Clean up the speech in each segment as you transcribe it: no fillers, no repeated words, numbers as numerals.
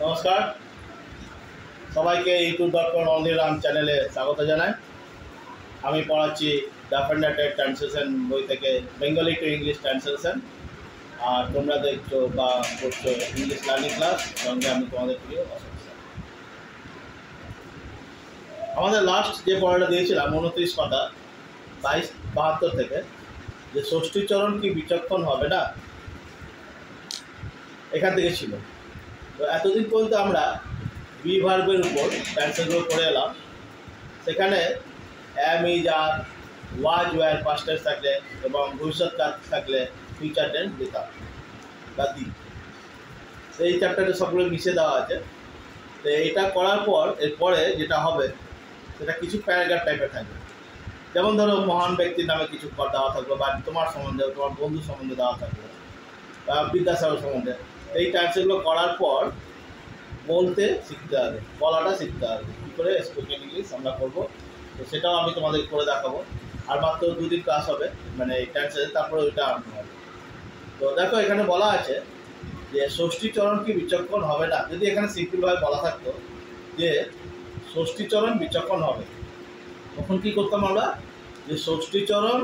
নমস্কার সবাইকে ইউটিউব.com অনিরাম চ্যানেলে স্বাগত জানাই। আমি পড়াচ্ছি ডাফেন্ডার টেক ট্রান্সলেশন বই থেকে বেঙ্গলি টু ইংলিশ ট্রান্সলেশন। আর তোমরা দেখছো বা করছো ইংলিশ লার্নিং ক্লাস, সঙ্গে আমি তোমাদের প্রিয় অশোক স্যার। আমাদের লাস্ট যে পড়াটা দিয়েছিলাম 29 পাতা 22-72 থেকে, যে ষষ্ঠীচরণ কি বিচক্ষণ হবে না, এখান থেকে ছিল। তো এতদিন পর্যন্ত আমরা বি ভার্বের উপর ট্রান্সলেশন করে এলাম। সেখানে am, is, are, was, were past tense থাকলে এবং ভবিষ্যৎকাল থাকলে ফিউচার টেন্স দিতাম বা দিই। এই চ্যাপ্টারে সবগুলো মিশে দেওয়া আছে। তো এটা করার পর এরপরে যেটা হবে সেটা কিছু প্যারাগ্রাফ টাইপের থাকবে। যেমন ধরো মহান ব্যক্তির নামে কিছু দেওয়া থাকবে, বা তোমার সম্বন্ধে, তোমার বন্ধু সম্বন্ধে দেওয়া থাকবে, বা বিদ্যাসাগর সম্বন্ধে। এই ট্রান্সলেটগুলো করার পর বলতে শিখতে হবে, বলাটা শিখতে হবে। কী করে স্পোকেন ইংলিশ আমরা করবো, তো সেটাও আমি তোমাদের করে দেখাবো। আর মাত্র 2 দিন ক্লাস হবে, মানে এই ট্রান্সলেট, তারপরে ওইটা আরম্ভ হবে। তো দেখো এখানে বলা আছে যে ষষ্ঠীচরণ কি বিচক্ষণ হবে না। যদি এখানে সিম্পলভাবে বলা থাকতো যে ষষ্ঠীচরণ বিচক্ষণ হবে, তখন কী করতাম আমরা, যে ষষ্ঠীচরণ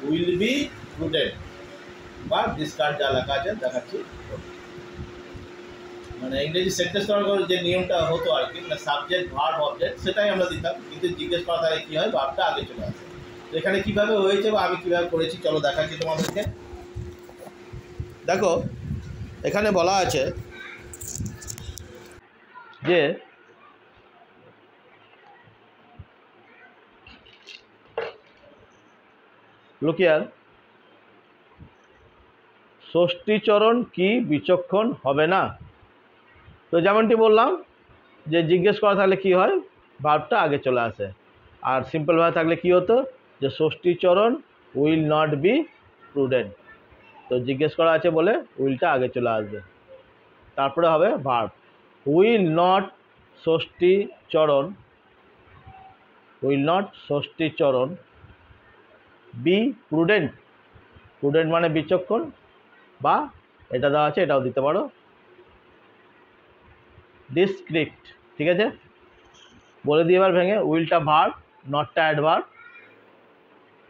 উইল বি প্রুডেন্ট বা ডিসকার্ড, যা লেখা আছে দেখাচ্ছি। মানে ইংরেজি সেন্টেন্স করার যে নিয়মটা হতো আর কি, মানে সাবজেক্ট, ভার্ব, অবজেক্ট, সেটাই আমরা দিতাম। কিন্তু জিজ্ঞেস করা থাকে কী হয়, ভার্বটা আগে চলে আসে। তো এখানে কীভাবে হয়েছে বা আমি কীভাবে করেছি চলো দেখাচ্ছি তোমাদেরকে। দেখো এখানে বলা আছে যে লুকিয়ার ষষ্ঠীচরণ কি বিচক্ষণ হবে না। তো যেমনটি বললাম যে জিজ্ঞেস করা থাকলে কি হয়, ভার্বটা আগে চলে আসে। আর সিম্পলভাবে থাকলে কি হতো, যে Sashthicharan will not be prudent. তো জিজ্ঞেস করা আছে বলে উইলটা আগে চলে আসবে, তারপরে হবে verb. Will not Shashthicharan, will not Shashthicharan be prudent. Prudent মানে বিচক্ষণ, বা এটা দেওয়া আছে এটাও দিতে পারো, ডিসক্রিট। ঠিক আছে, বলে দিয়ে এবার ভেঙে। উইলটা ভার্ব, নটটা অ্যাডভার্ব।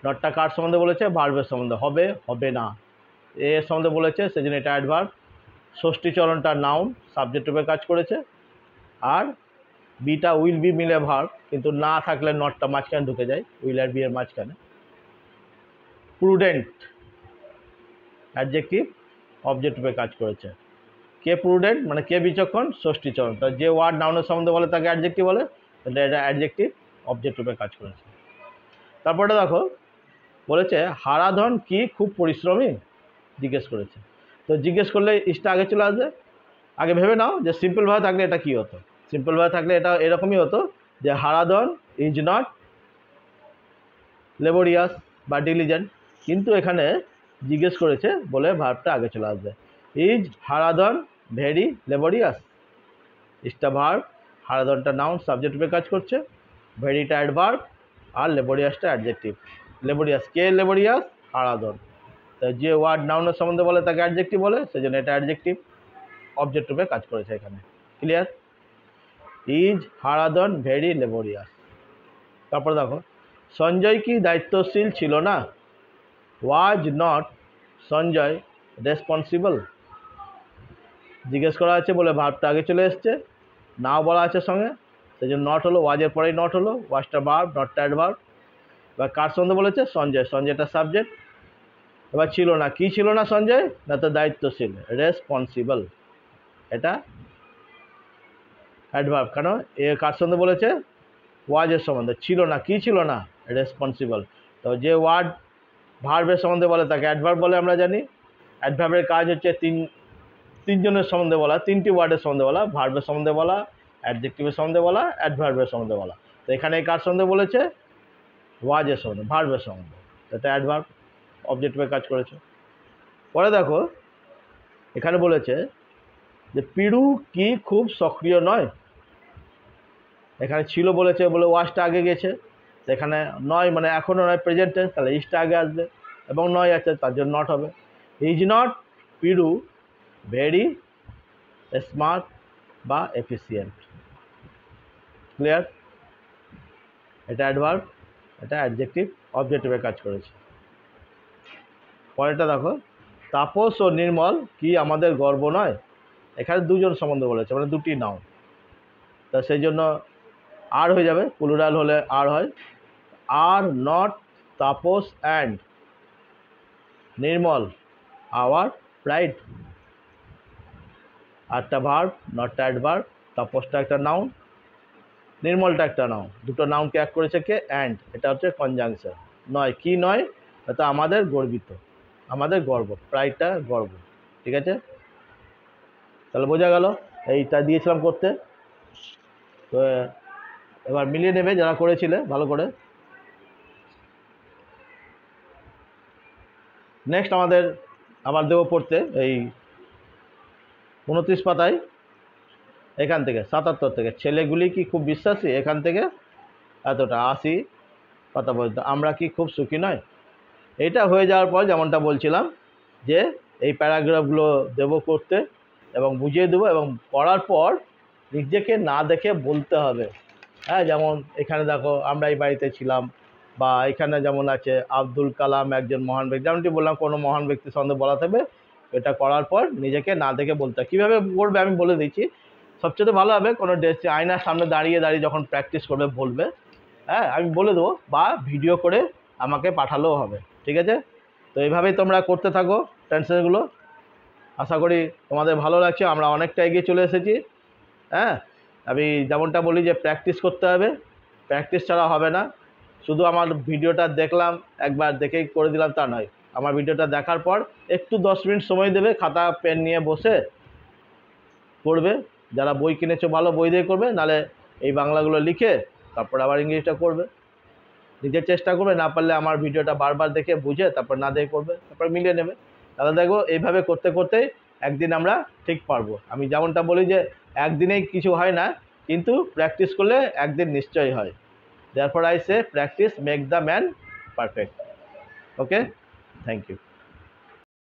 নটটা কার সম্বন্ধে বলেছে, ভার্বের সম্বন্ধে। হবে, হবে না, এর সম্বন্ধে বলেছে, সেজন্য এটা অ্যাডভার্ব। ষষ্ঠীচরণটা নাউন, সাবজেক্ট রূপে কাজ করেছে। আর বিটা উইল বি মিলে ভার্ব, কিন্তু না থাকলে নটটা মাঝখানে ঢুকে যায়, উইল আর বি এর মাঝখানে। প্রুডেন্ট অ্যাডজেক্টিভ, অবজেক্ট রূপে কাজ করেছে। কে প্রুডেন্ট মানে কে বিচক্ষণ, ষষ্ঠীচরণ। তো যে ওয়ার্ড নাউনের সম্বন্ধে বলে তাকে অ্যাডজেক্টিভ বলে, এটা অ্যাডজেক্টিভ, অবজেক্ট রূপে কাজ করেছে। তারপরে দেখো বলেছে হারাধন কি খুব পরিশ্রমী, জিজ্ঞেস করেছে। তো জিজ্ঞেস করলে ইসটা আগে চলে আসবে। আগে ভেবে নাও যে সিম্পলভাবে থাকলে এটা কী হতো। সিম্পলভাবে থাকলে এটা এরকমই হতো যে হারাধন ইজ নট লেবোরিয়াস বা ডিলিজেন্ট। কিন্তু এখানে জিজ্ঞেস করেছে বলে ভার্বটা আগে চলে আসবে। Is Haradhan very laborious. ইজটা ভার্ব, হারাধনটা নাউন, সাবজেক্ট রূপে কাজ করছে, ভেরিটা অ্যাডভার্ব, আর লেবোরিয়াসটা অ্যাডজেক্টিভ। লেবোরিয়াস কে, লেবোরিয়াস হারাধন। তো যে ওয়ার্ড নাউনের সম্বন্ধে বলে তাকে অ্যাডজেক্টিভ বলে, সেজন্য এটা অ্যাডজেক্টিভ, অবজেক্ট রূপে কাজ করেছে এখানে। Clear? Is Haradhan very laborious. তারপর দেখো সঞ্জয় কি দায়িত্বশীল ছিল না। Was not Sanjay responsible. জিজ্ঞেস করা আছে বলে ভার্বটা আগে চলে এসছে, নাও বলা আছে সঙ্গে, সেই জন্য নট হলো, ওয়াজের পরেই নট হলো। ওয়াজটা ভার্ব, নটটা অ্যাডভার্ব। এবার কার সম্বন্ধে বলেছে, সঞ্জয়, সঞ্জয়টা সাবজেক্ট। এবার ছিল না, কি ছিল না সঞ্জয়, না তো দায়িত্বশীল, রেসপন্সিবল, এটা অ্যাডভার্ব। কেন, এ কার সম্বন্ধে বলেছে, ওয়াজের সম্বন্ধে। ছিল না, কি ছিল না, রেসপন্সিবল। তো যে ওয়ার্ড ভার্বের সম্বন্ধে বলে তাকে অ্যাডভার্ব বলে, আমরা জানি। অ্যাডভার্বের কাজ হচ্ছে তিনজনের সম্বন্ধে বলা, তিনটি ওয়ার্ডের সম্বন্ধে বলা, ভার্বের সম্বন্ধে বলা, অ্যাডজেক্টিভের সম্বন্ধে বলা, অ্যাডভার্বের সম্বন্ধে বলা। তো এখানে কার সম্বন্ধে বলেছে, ওয়াজের সম্বন্ধে, ভার্বের সম্বন্ধে। এটা অ্যাডভার্ব, অবজেক্টিভে কাজ করেছে। পরে দেখো এখানে বলেছে যে পিরু কি খুব সক্রিয় নয়। এখানে ছিল বলেছে বলে ওয়াজটা আগে গেছে, এখানে নয় মানে এখনও নয়, প্রেজেন্ট টেন্স, তাহলে ইজটা আগে আসবে, এবং নয় আছে তার জন্য নট হবে। ইজ নট পিরু ভেরি স্মার্ট বা এফিসিয়েন্ট। ক্লিয়ার? এটা অ্যাডভার্ব, এটা অ্যাডজেক্টিভ অবজেক্টিভে কাজ করেছে। পরেরটা দেখো, তাপস ও নির্মল কি আমাদের গর্ব নয়? এখানে দুজন সম্বন্ধে বলেছে, মানে দুটি নাউন, তা সেই জন্য আর হয়ে যাবে, প্লুরাল হলে আর হয়। Are not Tapas and Nirmal our pride. আরটা ভার্ব, নটটা অ্যাডভার্ব, তাপসটা একটা নাউন, নির্মলটা একটা নাউন, দুটো নাউনকে এক করেছে কে? অ্যান্ড। এটা হচ্ছে কনজাংশন। নয়, কি নয়? এটা আমাদের গর্বিত, আমাদের গর্ব, প্রাইডটা গর্ব। ঠিক আছে, তাহলে বোঝা গেল, এইটা দিয়েছিলাম করতে। তো এবার মিলিয়ে নেবে যারা করেছিলে ভালো করে। নেক্সট আমাদের আবার দেবো পড়তে এই 29 পাতায়, এখান থেকে 77 থেকে, ছেলেগুলি কি খুব বিশ্বাসী, এখান থেকে এতটা 80 পাতা পর্যন্ত, আমরা কি খুব সুখী নয়। এইটা হয়ে যাওয়ার পর যেমনটা বলছিলাম যে এই প্যারাগ্রাফগুলো দেবো করতে এবং বুঝিয়ে দেবো, এবং পড়ার পর নিজেকে না দেখে বলতে হবে। হ্যাঁ, যেমন এখানে দেখো আমরা এই বাড়িতে ছিলাম, বা এখানে যেমন আছে আব্দুল কালাম একজন মহান ব্যক্তি, যেমনটি বললাম কোনো মহান ব্যক্তির সম্বন্ধে বলা থাকবে, এটা করার পর নিজেকে না দেখে বলতে হয়। কীভাবে করবে আমি বলে দিচ্ছি। সবচেয়ে ভালো হবে কোনো আয়নার সামনে দাঁড়িয়ে দাঁড়িয়ে যখন প্র্যাকটিস করবে বলবে, হ্যাঁ আমি বলে দেবো, বা ভিডিও করে আমাকে পাঠালেও হবে। ঠিক আছে, তো এইভাবেই তোমরা করতে থাকো টেন্সেসগুলো। আশা করি তোমাদের ভালো লাগছে, আমরা অনেকটা এগিয়ে চলে এসেছি। হ্যাঁ, আমি যেমনটা বলি যে প্র্যাকটিস করতে হবে, প্র্যাকটিস ছাড়া হবে না। শুধু আমার ভিডিওটা দেখলাম, একবার দেখেই করে দিলাম তা নয়। আমার ভিডিওটা দেখার পর একটু 10 মিনিট সময় দেবে, খাতা পেন নিয়ে বসে পড়বে। যারা বই কিনেছো ভালো বই দিয়ে করবে, নাহলে এই বাংলাগুলো লিখে তারপর আবার ইংলিশটা করবে। নিজের চেষ্টা করবে, না পারলে আমার ভিডিওটা বারবার দেখে বুঝে তারপর না দেখে করবে, তারপর মিলিয়ে নেবে। তাহলে দেখবো এইভাবে করতে করতে একদিন আমরা ঠিক পারবো। আমি যেমনটা বলি যে একদিনেই কিছু হয় না, কিন্তু প্র্যাকটিস করলে একদিন নিশ্চয়ই হয়। therefore I say practice make the man perfect. Okay, thank you.